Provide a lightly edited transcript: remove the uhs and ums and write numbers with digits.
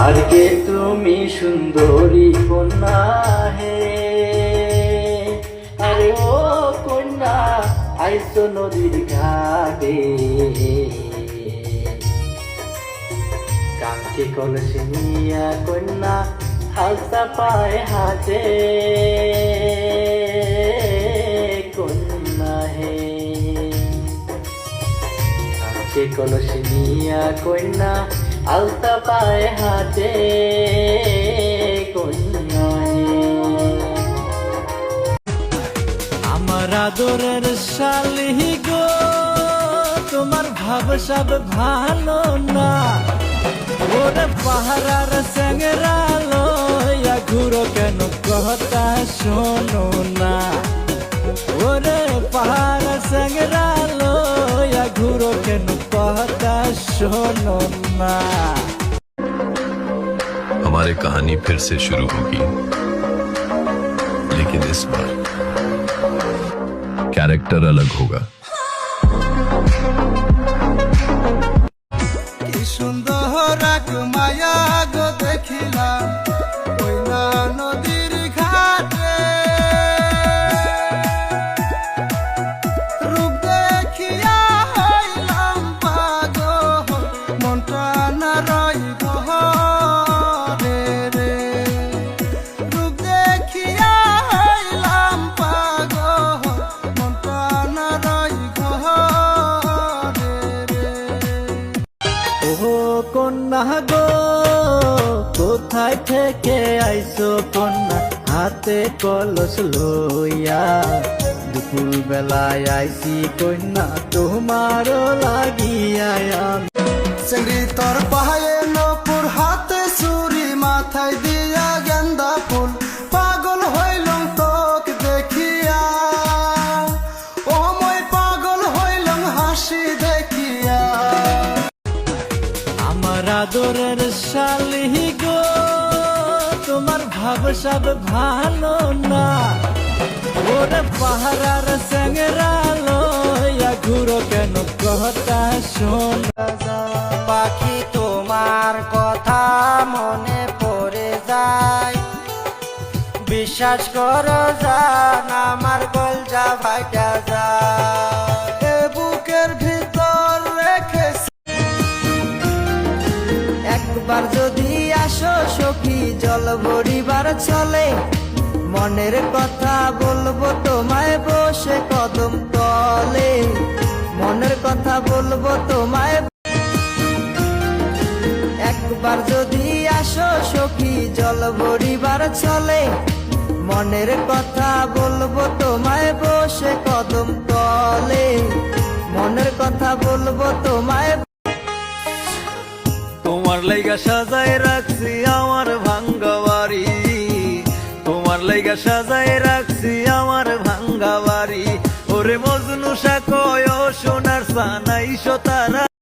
আর কে তুমি সুন্দরী কন্যা হে, আরে ও কন্যা আইসো নদীর ঘাটে, কাঙ্ক্ষী কলসি নিয়া কন্যা হালতা পায় হাতে, কন্যা হে কাঙ্ক্ষী কলসি নিয়া কন্যা আলতা পায় হাতে, কন্যা হে। আমার আদরের শালি গো, তোমার ভাব সব ভালো না, ওরে পাহারার স্যাংরা লইয়া ঘুরো কেন কথা শোনো না, ওরে পাহাড় স্যাংরা লইয়া ঘুরো কেন কথা শোনো না। हमारी कहानी फिर से शुरू होगी, लेकिन इस बार कैरेक्टर अलग होगा। কি সুন্দর এক মায়া গো দেখিলাম ওই না নদীর ঘাটে, রূপ দেখিয়া হইলাম পাগল, মনটা না রইব রে রে, রূপ দেখিয়া হইলাম পাগল, মনটা না রইব রে রে। ও কন্যা গো, কোথায় থেকে আইসো কন্যা হাতে কলস লইয়া, দুপুর বেলায় আইসি কন্যা তোমারও লাগিয়া আমি। চেংড়ি তোর পাহায়ে নপুর হাতে চুরি মাথায় দিয়া গেন্দা ফুল, পাগল হইলাম তোক দেখিয়া, ও মই পাগল হইলাম হাসি দেখিয়া। আমার আদরের শালি গো, তোমার ভাব সব ভালো না, ওরে পাহারার স্যাংরা লইয়া ঘুরো কেন কথা শোনা। পাখি তোমার কথা মনে পড়ে যায়, বিশ্বাস করো জান আমার কলজা ফাইটা যায়, এ বুকের ভিতর রেখে একবার যদি আসো সখী জল ভরিবার চলে, মনের কথা বলবো তোমায় বসে কদম তলে, মনের কথা বলবো তোমায়। একবার যদি আসো সখী জল ভরিবার চলে, মনের কথা বলবো তোমায় বসে কদম তলে, মনের কথা বলবো তোমায়। তোমার লাইগা সাজায় রাখছি আমার ভাঙ্গা বাড়ি, তোমার লাইগা সাজায় রাখছি আমার ভাঙ্গা বাড়ি, ওরে মজনু শাকয় সোনার সানাই তারা।